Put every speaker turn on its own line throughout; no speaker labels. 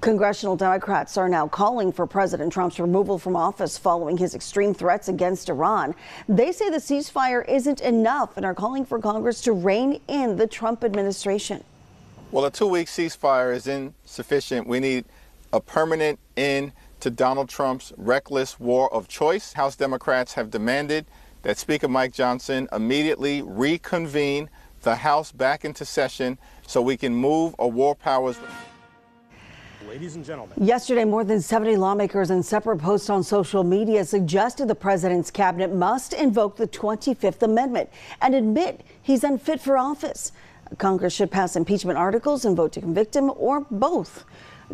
Congressional Democrats are now calling for President Trump's removal from office following his extreme threats against Iran. They say the ceasefire isn't enough and are calling for Congress to rein in the Trump administration.
Well, a 2-week ceasefire is insufficient. We need a permanent end to Donald Trump's reckless war of choice. House Democrats have demanded that Speaker Mike Johnson immediately reconvene the House back into session so we can move a war powers.
Ladies and gentlemen.
Yesterday, more than 70 lawmakers in separate posts on social media suggested the president's cabinet must invoke the 25th Amendment and admit he's unfit for office. Congress should pass impeachment articles and vote to convict him, or both.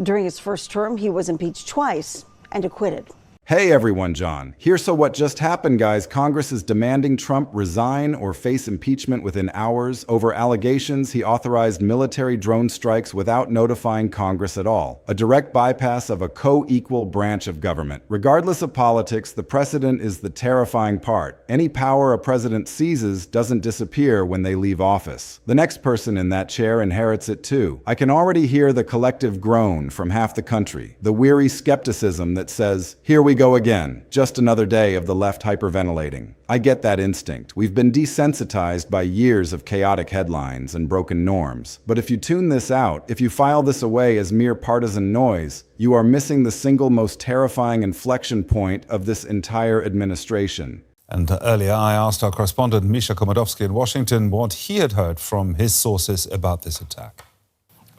During his first term, he was impeached twice and acquitted.
Hey everyone, John here. So what just happened, guys? Congress is demanding Trump resign or face impeachment within hours over allegations he authorized military drone strikes without notifying Congress at all. A direct bypass of a co-equal branch of government. Regardless of politics, the precedent is the terrifying part. Any power a president seizes doesn't disappear when they leave office. The next person in that chair inherits it too. I can already hear the collective groan from half the country. The weary skepticism that says, here we go again, just another day of the left hyperventilating. I get that instinct. We've been desensitized by years of chaotic headlines and broken norms. But if you tune this out, if you file this away as mere partisan noise, you are missing the single most terrifying inflection point of this entire administration.
And earlier I asked our correspondent Misha Komodowski in Washington what he had heard from his sources about this attack.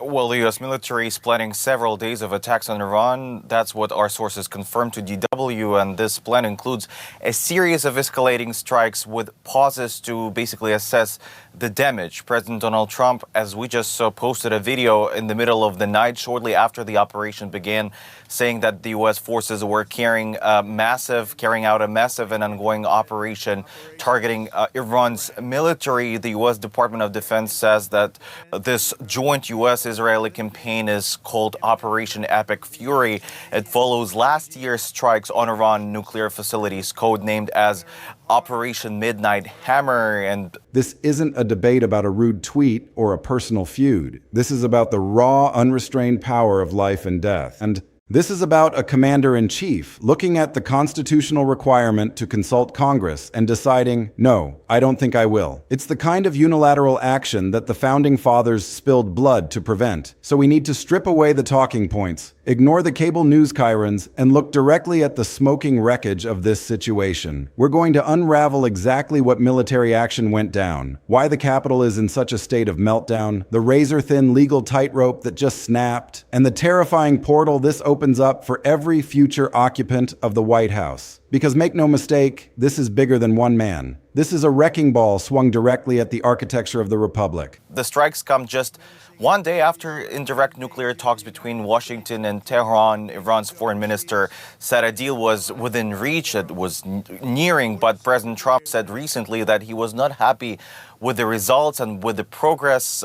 Well, the U.S. military is planning several days of attacks on Iran. That's what our sources confirmed to DW, and this plan includes a series of escalating strikes with pauses to basically assess the damage. President Donald Trump, as we just saw, posted a video in the middle of the night shortly after the operation began, saying that the U.S. forces were carrying out a massive and ongoing operation targeting Iran's military. The U.S. Department of Defense says that this joint U.S.-Israeli campaign is called Operation Epic Fury. It follows last year's strikes on Iran nuclear facilities, codenamed as Operation Midnight Hammer. And
this isn't a debate about a rude tweet or a personal feud. This is about the raw, unrestrained power of life and death. And this is about a commander-in-chief looking at the constitutional requirement to consult Congress and deciding, no, I don't think I will. It's the kind of unilateral action that the founding fathers spilled blood to prevent. So we need to strip away the talking points, ignore the cable news chyrons, and look directly at the smoking wreckage of this situation. We're going to unravel exactly what military action went down, why the Capitol is in such a state of meltdown, the razor-thin legal tightrope that just snapped, and the terrifying portal this opens up for every future occupant of the White House. Because make no mistake, this is bigger than one man. This is a wrecking ball swung directly at the architecture of the Republic.
The strikes come just one day after indirect nuclear talks between Washington and Tehran. Iran's foreign minister said a deal was within reach, it was nearing, but President Trump said recently that he was not happy with the results and with the progress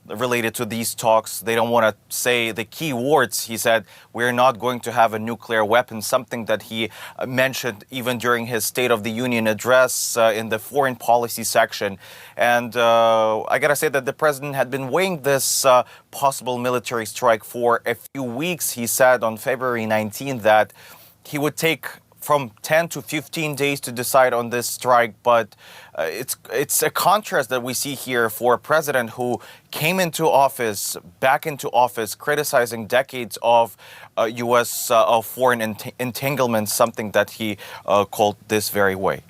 related to these talks. They don't want to say the key words. He said, we're not going to have a nuclear weapon, something that he mentioned even during his State of the Union address in the foreign policy section. And I got to say that the president had been weighing this possible military strike for a few weeks. He said on February 19th that he would take from 10 to 15 days to decide on this strike, but it's a contrast that we see here for a president who came into office, back into office, criticizing decades of U.S. Foreign entanglement, something that he called this very way.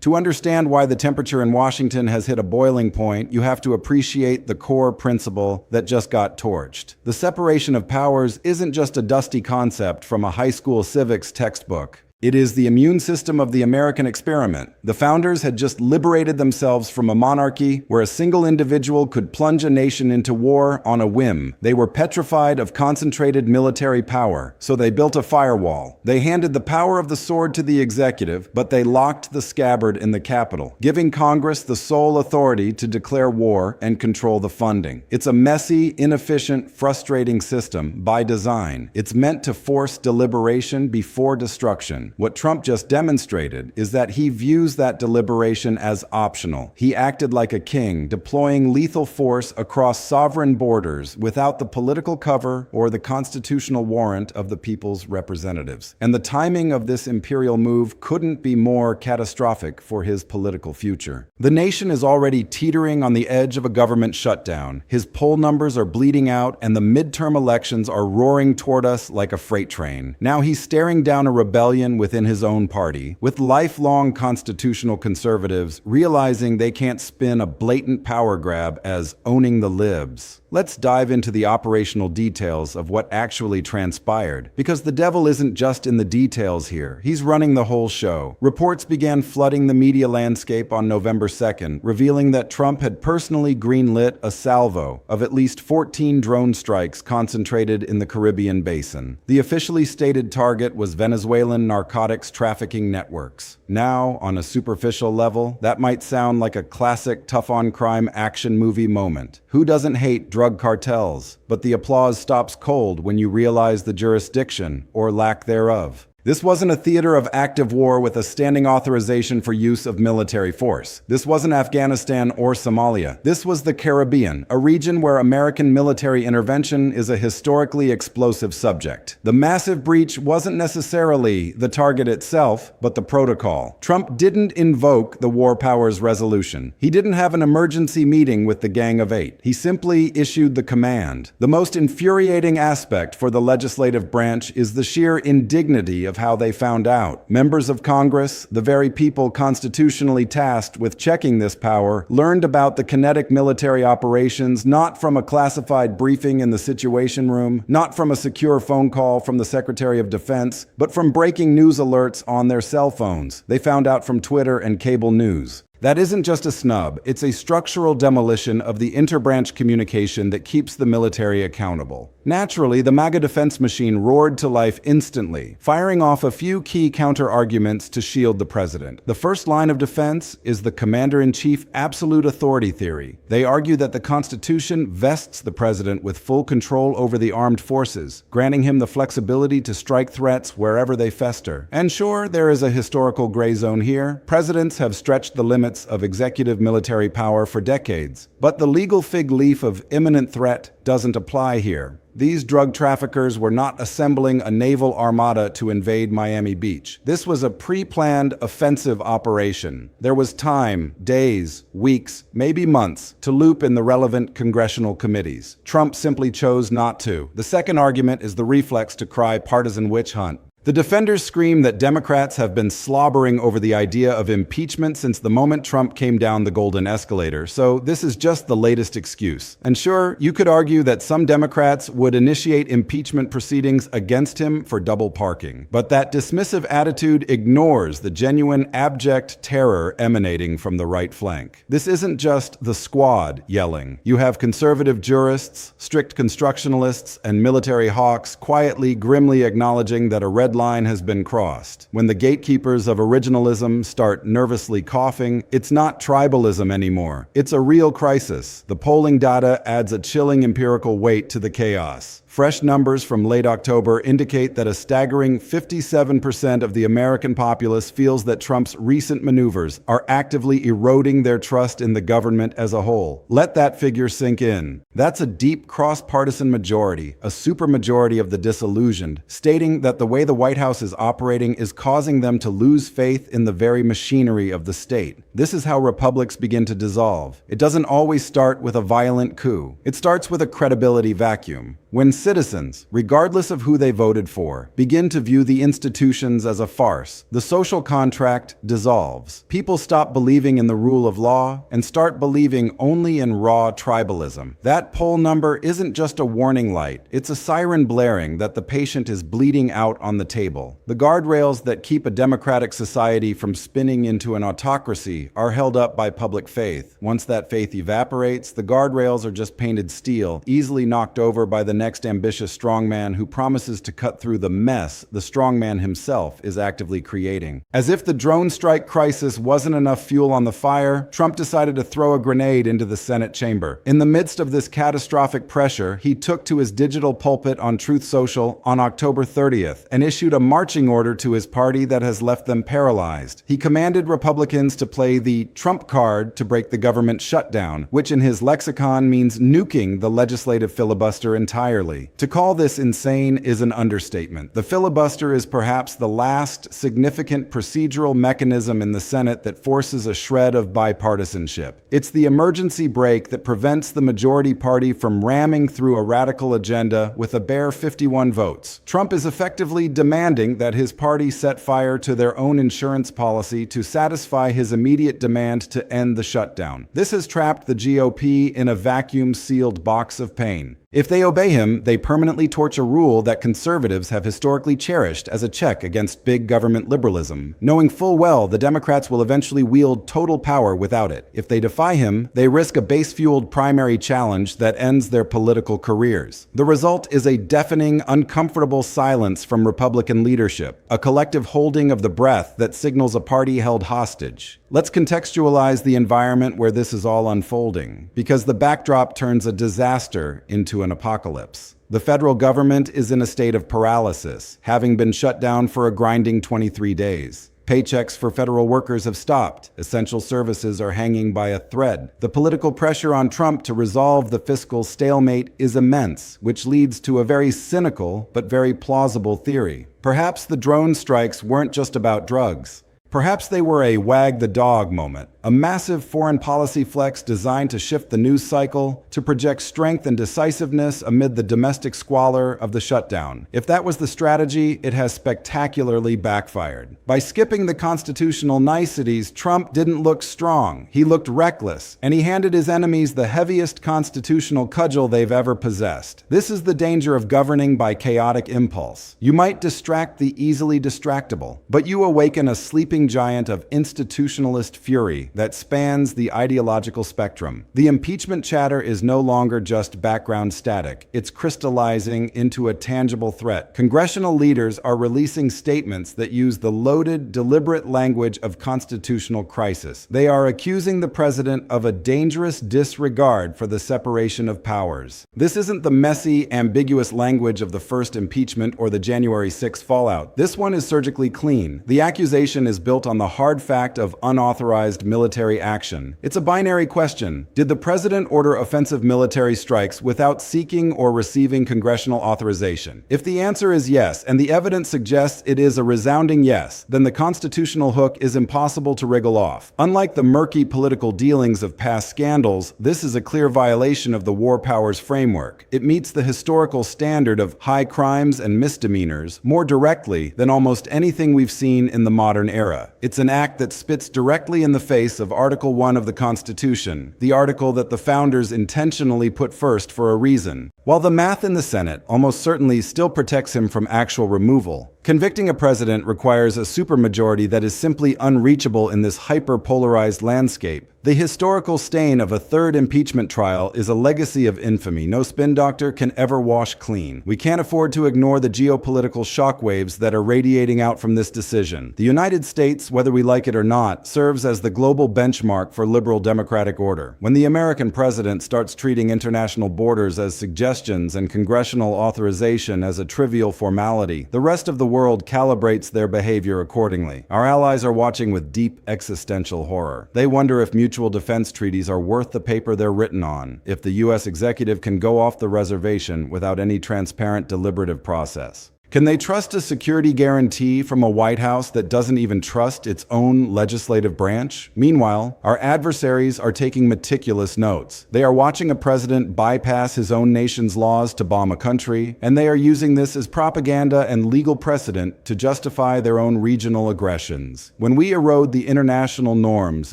To understand why the temperature in Washington has hit a boiling point, you have to appreciate the core principle that just got torched. The separation of powers isn't just a dusty concept from a high school civics textbook. It is the immune system of the American experiment. The founders had just liberated themselves from a monarchy where a single individual could plunge a nation into war on a whim. They were petrified of concentrated military power, so they built a firewall. They handed the power of the sword to the executive, but they locked the scabbard in the Capitol, giving Congress the sole authority to declare war and control the funding. It's a messy, inefficient, frustrating system by design. It's meant to force deliberation before destruction. decision. What Trump just demonstrated is that he views that deliberation as optional. He acted like a king, deploying lethal force across sovereign borders without the political cover or the constitutional warrant of the people's representatives. And the timing of this imperial move couldn't be more catastrophic for his political future. The nation is already teetering on the edge of a government shutdown. His poll numbers are bleeding out, and the midterm elections are roaring toward us like a freight train. Now he's staring down a rebellion within his own party, with lifelong constitutional conservatives realizing they can't spin a blatant power grab as owning the libs. Let's dive into the operational details of what actually transpired, because the devil isn't just in the details here. He's running the whole show. Reports began flooding the media landscape on November 2nd, revealing that Trump had personally greenlit a salvo of at least 14 drone strikes concentrated in the Caribbean basin. The officially stated target was Venezuelan narcotics trafficking networks. Now, on a superficial level, that might sound like a classic tough-on-crime action movie moment. Who doesn't hate drug cartels? But the applause stops cold when you realize the jurisdiction, or lack thereof. This wasn't a theater of active war with a standing authorization for use of military force. This wasn't Afghanistan or Somalia. This was the Caribbean, a region where American military intervention is a historically explosive subject. The massive breach wasn't necessarily the target itself, but the protocol. Trump didn't invoke the War Powers Resolution. He didn't have an emergency meeting with the Gang of Eight. He simply issued the command. The most infuriating aspect for the legislative branch is the sheer indignity of how they found out. Members of Congress, the very people constitutionally tasked with checking this power, learned about the kinetic military operations not from a classified briefing in the Situation Room, not from a secure phone call from the Secretary of Defense, but from breaking news alerts on their cell phones. They found out from Twitter and cable news. That isn't just a snub, it's a structural demolition of the interbranch communication that keeps the military accountable. Naturally, the MAGA defense machine roared to life instantly, firing off a few key counter-arguments to shield the president. The first line of defense is the commander-in-chief absolute authority theory. They argue that the Constitution vests the president with full control over the armed forces, granting him the flexibility to strike threats wherever they fester. And sure, there is a historical gray zone here. Presidents have stretched the limits of executive military power for decades, but the legal fig leaf of imminent threat doesn't apply here. These drug traffickers were not assembling a naval armada to invade Miami Beach. This was a pre-planned offensive operation. There was time, days, weeks, maybe months, to loop in the relevant congressional committees. Trump simply chose not to. The second argument is the reflex to cry partisan witch hunt. The defenders scream that Democrats have been slobbering over the idea of impeachment since the moment Trump came down the golden escalator, so this is just the latest excuse. And sure, you could argue that some Democrats would initiate impeachment proceedings against him for double parking. But that dismissive attitude ignores the genuine abject terror emanating from the right flank. This isn't just the squad yelling. You have conservative jurists, strict constructionalists, and military hawks quietly, grimly acknowledging that a red line has been crossed. When the gatekeepers of originalism start nervously coughing, it's not tribalism anymore. It's a real crisis. The polling data adds a chilling empirical weight to the chaos. Fresh numbers from late October indicate that a staggering 57% of the American populace feels that Trump's recent maneuvers are actively eroding their trust in the government as a whole. Let that figure sink in. That's a deep cross-partisan majority, a supermajority of the disillusioned, stating that the way the White House is operating is causing them to lose faith in the very machinery of the state. This is how republics begin to dissolve. It doesn't always start with a violent coup. It starts with a credibility vacuum. When citizens, regardless of who they voted for, begin to view the institutions as a farce, the social contract dissolves. People stop believing in the rule of law and start believing only in raw tribalism. That poll number isn't just a warning light. It's a siren blaring that the patient is bleeding out on the table. The guardrails that keep a democratic society from spinning into an autocracy are held up by public faith. Once that faith evaporates, the guardrails are just painted steel, easily knocked over by the next next ambitious strongman who promises to cut through the mess the strongman himself is actively creating. As if the drone strike crisis wasn't enough fuel on the fire, Trump decided to throw a grenade into the Senate chamber. In the midst of this catastrophic pressure, he took to his digital pulpit on Truth Social on October 30th and issued a marching order to his party that has left them paralyzed. He commanded Republicans to play the Trump card to break the government shutdown, which in his lexicon means nuking the legislative filibuster entirely. To call this insane is an understatement. The filibuster is perhaps the last significant procedural mechanism in the Senate that forces a shred of bipartisanship. It's the emergency brake that prevents the majority party from ramming through a radical agenda with a bare 51 votes. Trump is effectively demanding that his party set fire to their own insurance policy to satisfy his immediate demand to end the shutdown. This has trapped the GOP in a vacuum-sealed box of pain. If they obey him, they permanently torch a rule that conservatives have historically cherished as a check against big government liberalism, knowing full well the Democrats will eventually wield total power without it. If they defy him, they risk a base-fueled primary challenge that ends their political careers. The result is a deafening, uncomfortable silence from Republican leadership, a collective holding of the breath that signals a party held hostage. Let's contextualize the environment where this is all unfolding, because the backdrop turns a disaster into an apocalypse. The federal government is in a state of paralysis, having been shut down for a grinding 23 days. Paychecks for federal workers have stopped. Essential services are hanging by a thread. The political pressure on Trump to resolve the fiscal stalemate is immense, which leads to a very cynical but very plausible theory. Perhaps the drone strikes weren't just about drugs. Perhaps they were a wag the dog moment, a massive foreign policy flex designed to shift the news cycle, to project strength and decisiveness amid the domestic squalor of the shutdown. If that was the strategy, it has spectacularly backfired. By skipping the constitutional niceties, Trump didn't look strong. He looked reckless, and he handed his enemies the heaviest constitutional cudgel they've ever possessed. This is the danger of governing by chaotic impulse. You might distract the easily distractible, but you awaken a sleeping giant of institutionalist fury that spans the ideological spectrum. The impeachment chatter is no longer just background static. It's crystallizing into a tangible threat. Congressional leaders are releasing statements that use the loaded, deliberate language of constitutional crisis. They are accusing the president of a dangerous disregard for the separation of powers. This isn't the messy, ambiguous language of the first impeachment or the January 6 fallout. This one is surgically clean. The accusation is built on the hard fact of unauthorized military action. It's a binary question. Did the president order offensive military strikes without seeking or receiving congressional authorization? If the answer is yes, and the evidence suggests it is a resounding yes, then the constitutional hook is impossible to wriggle off. Unlike the murky political dealings of past scandals, this is a clear violation of the war powers framework. It meets the historical standard of high crimes and misdemeanors more directly than almost anything we've seen in the modern era. It's an act that spits directly in the face of Article 1 of the Constitution, the article that the founders intentionally put first for a reason. While the math in the Senate almost certainly still protects him from actual removal, convicting a president requires a supermajority that is simply unreachable in this hyper-polarized landscape. The historical stain of a third impeachment trial is a legacy of infamy no spin doctor can ever wash clean. We can't afford to ignore the geopolitical shockwaves that are radiating out from this decision. The United States, whether we like it or not, serves as the global benchmark for liberal democratic order. When the American president starts treating international borders as suggestions and congressional authorization as a trivial formality, the rest of the world calibrates their behavior accordingly. Our allies are watching with deep existential horror. They wonder if mutual defense treaties are worth the paper they're written on, if the U.S. executive can go off the reservation without any transparent deliberative process. Can they trust a security guarantee from a White House that doesn't even trust its own legislative branch? Meanwhile, our adversaries are taking meticulous notes. They are watching a president bypass his own nation's laws to bomb a country, and they are using this as propaganda and legal precedent to justify their own regional aggressions. When we erode the international norms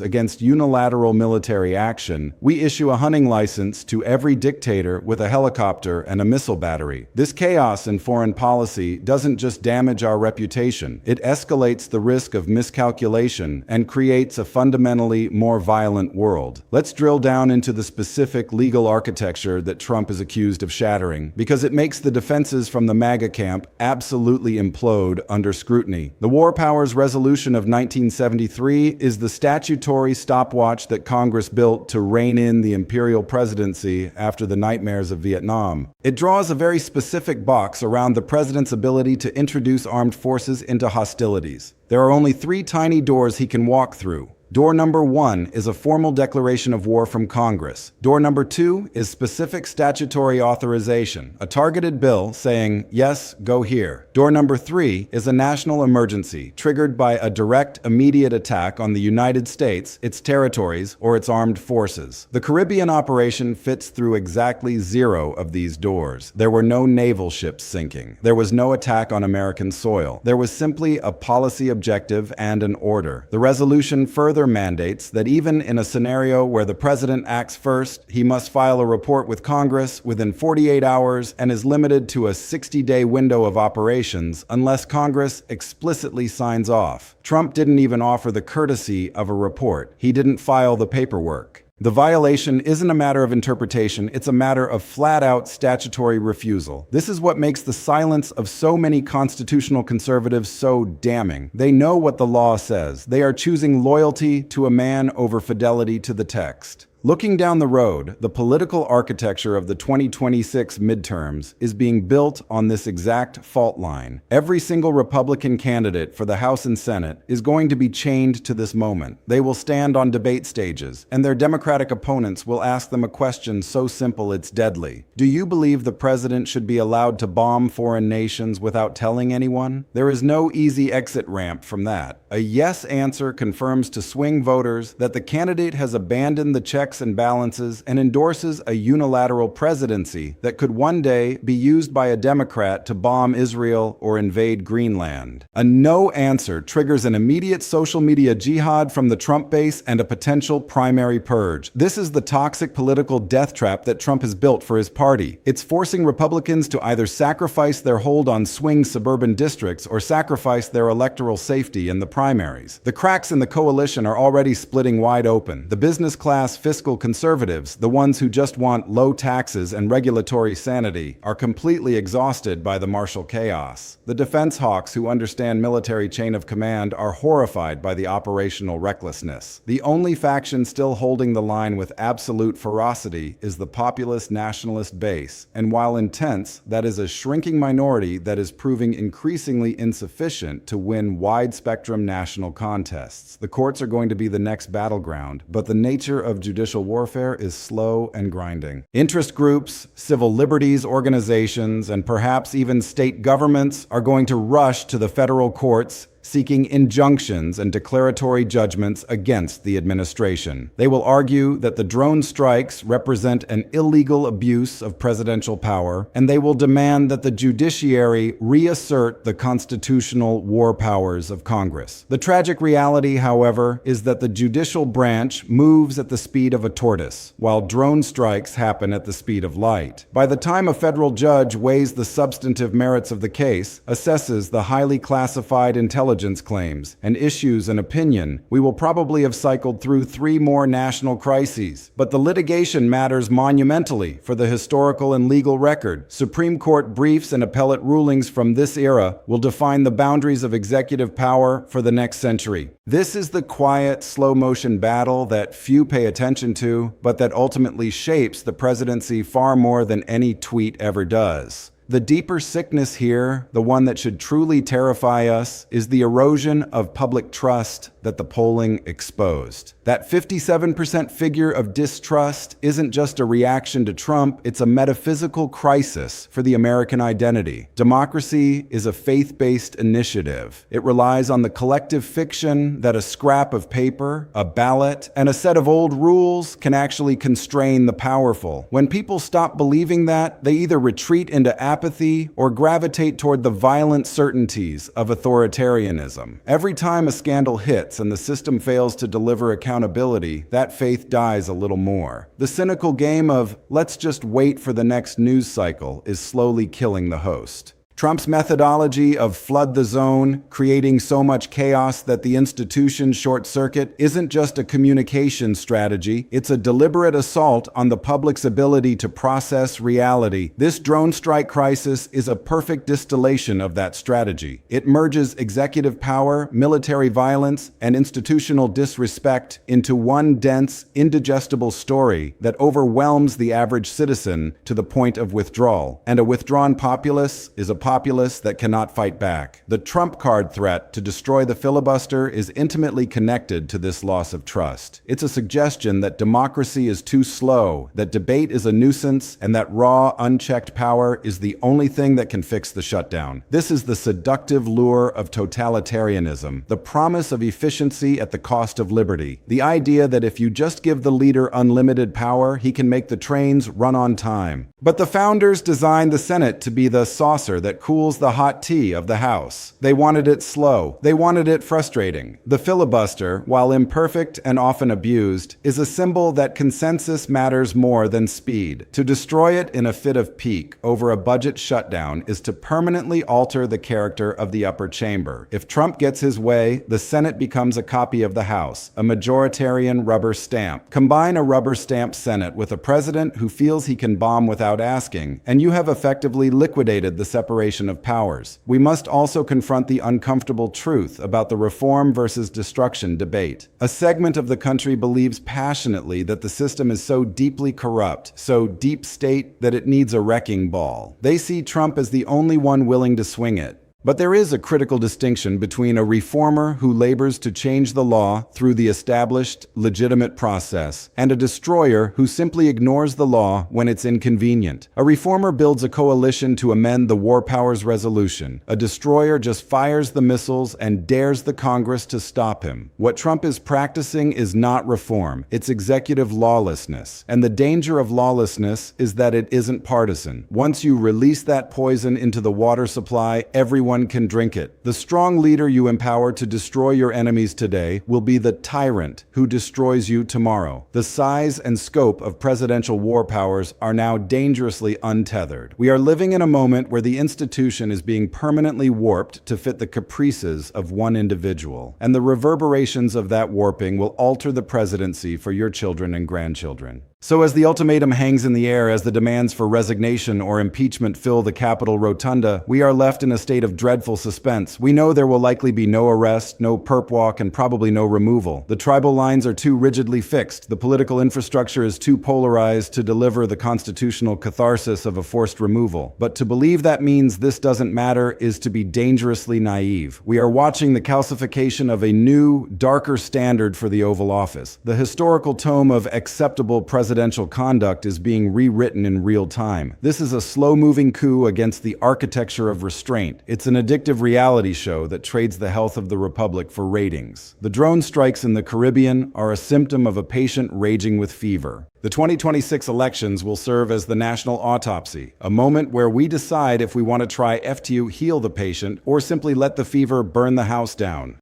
against unilateral military action, we issue a hunting license to every dictator with a helicopter and a missile battery. This chaos in foreign policy presidency doesn't just damage our reputation, it escalates the risk of miscalculation and creates a fundamentally more violent world. Let's drill down into the specific legal architecture that Trump is accused of shattering, because it makes the defenses from the MAGA camp absolutely implode under scrutiny. The War Powers Resolution of 1973 is the statutory stopwatch that Congress built to rein in the imperial presidency after the nightmares of Vietnam. It draws a very specific box around the president's ability to introduce armed forces into hostilities. There are only 3 tiny doors he can walk through. Door number 1 is a formal declaration of war from Congress. Door number 2 is specific statutory authorization, a targeted bill saying, yes, go here. Door number 3 is a national emergency triggered by a direct, immediate attack on the United States, its territories, or its armed forces. The Caribbean operation fits through exactly 0 of these doors. There were no naval ships sinking. There was no attack on American soil. There was simply a policy objective and an order. The resolution further mandates that even in a scenario where the president acts first, he must file a report with Congress within 48 hours and is limited to a 60-day window of operations unless Congress explicitly signs off. Trump didn't even offer the courtesy of a report. He didn't file the paperwork. The violation isn't a matter of interpretation, it's a matter of flat-out statutory refusal. This is what makes the silence of so many constitutional conservatives so damning. They know what the law says. They are choosing loyalty to a man over fidelity to the text. Looking down the road, the political architecture of the 2026 midterms is being built on this exact fault line. Every single Republican candidate for the House and Senate is going to be chained to this moment. They will stand on debate stages, and their Democratic opponents will ask them a question so simple it's deadly. Do you believe the president should be allowed to bomb foreign nations without telling anyone? There is no easy exit ramp from that. A yes answer confirms to swing voters that the candidate has abandoned the checks and balances and endorses a unilateral presidency that could one day be used by a Democrat to bomb Israel or invade Greenland. A no answer triggers an immediate social media jihad from the Trump base and a potential primary purge. This is the toxic political death trap that Trump has built for his party. It's forcing Republicans to either sacrifice their hold on swing suburban districts or sacrifice their electoral safety in the primaries. The cracks in the coalition are already splitting wide open. The business class fiscal conservatives, the ones who just want low taxes and regulatory sanity, are completely exhausted by the martial chaos. The defense hawks who understand military chain of command are horrified by the operational recklessness. The only faction still holding the line with absolute ferocity is the populist nationalist base, and while intense, that is a shrinking minority that is proving increasingly insufficient to win wide-spectrum national contests. The courts are going to be the next battleground, but the nature of judicial warfare is slow and grinding. Interest groups, civil liberties organizations, and perhaps even state governments are going to rush to the federal courts seeking injunctions and declaratory judgments against the administration. They will argue that the drone strikes represent an illegal abuse of presidential power, and they will demand that the judiciary reassert the constitutional war powers of Congress. The tragic reality, however, is that the judicial branch moves at the speed of a tortoise, while drone strikes happen at the speed of light. By the time a federal judge weighs the substantive merits of the case, assesses the highly classified intelligence claims, and issues an opinion, we will probably have cycled through 3 more national crises. But the litigation matters monumentally for the historical and legal record. Supreme Court briefs and appellate rulings from this era will define the boundaries of executive power for the next century. This is the quiet, slow-motion battle that few pay attention to, but that ultimately shapes the presidency far more than any tweet ever does. The deeper sickness here, the one that should truly terrify us, is the erosion of public trust that the polling exposed. That 57% figure of distrust isn't just a reaction to Trump, it's a metaphysical crisis for the American identity. Democracy is a faith-based initiative. It relies on the collective fiction that a scrap of paper, a ballot, and a set of old rules can actually constrain the powerful. When people stop believing that, they either retreat into apathy or gravitate toward the violent certainties of authoritarianism. Every time a scandal hits and the system fails to deliver accountability, that faith dies a little more. The cynical game of, let's just wait for the next news cycle, is slowly killing the host. Trump's methodology of flood the zone, creating so much chaos that the institutions short-circuit, isn't just a communication strategy, it's a deliberate assault on the public's ability to process reality. This drone strike crisis is a perfect distillation of that strategy. It merges executive power, military violence, and institutional disrespect into one dense, indigestible story that overwhelms the average citizen to the point of withdrawal. And a withdrawn populace is a populace that cannot fight back. The Trump card threat to destroy the filibuster is intimately connected to this loss of trust. It's a suggestion that democracy is too slow, that debate is a nuisance, and that raw, unchecked power is the only thing that can fix the shutdown. This is the seductive lure of totalitarianism, the promise of efficiency at the cost of liberty, the idea that if you just give the leader unlimited power, he can make the trains run on time. But the founders designed the Senate to be the saucer that cools the hot tea of the House. They wanted it slow. They wanted it frustrating. The filibuster, while imperfect and often abused, is a symbol that consensus matters more than speed. To destroy it in a fit of pique over a budget shutdown is to permanently alter the character of the upper chamber. If Trump gets his way, the Senate becomes a copy of the House, a majoritarian rubber stamp. Combine a rubber stamp Senate with a president who feels he can bomb without asking, and you have effectively liquidated the separation of powers. We must also confront the uncomfortable truth about the reform versus destruction debate. A segment of the country believes passionately that the system is so deeply corrupt, so deep state, that it needs a wrecking ball. They see Trump as the only one willing to swing it. But there is a critical distinction between a reformer who labors to change the law through the established, legitimate process, and a destroyer who simply ignores the law when it's inconvenient. A reformer builds a coalition to amend the War Powers Resolution. A destroyer just fires the missiles and dares the Congress to stop him. What Trump is practicing is not reform, it's executive lawlessness. And the danger of lawlessness is that it isn't partisan. Once you release that poison into the water supply, everyone can drink it. The strong leader you empower to destroy your enemies today will be the tyrant who destroys you tomorrow. The size and scope of presidential war powers are now dangerously untethered. We are living in a moment where the institution is being permanently warped to fit the caprices of one individual, and the reverberations of that warping will alter the presidency for your children and grandchildren. So as the ultimatum hangs in the air, as the demands for resignation or impeachment fill the Capitol rotunda, we are left in a state of dreadful suspense. We know there will likely be no arrest, no perp walk, and probably no removal. The tribal lines are too rigidly fixed. The political infrastructure is too polarized to deliver the constitutional catharsis of a forced removal. But to believe that means this doesn't matter is to be dangerously naive. We are watching the calcification of a new, darker standard for the Oval Office. The historical tome of acceptable presidential conduct is being rewritten in real time. This is a slow-moving coup against the architecture of restraint. It's an addictive reality show that trades the health of the republic for ratings. The drone strikes in the Caribbean are a symptom of a patient raging with fever. The 2026 elections will serve as the national autopsy, a moment where we decide if we want to try to heal the patient or simply let the fever burn the house down.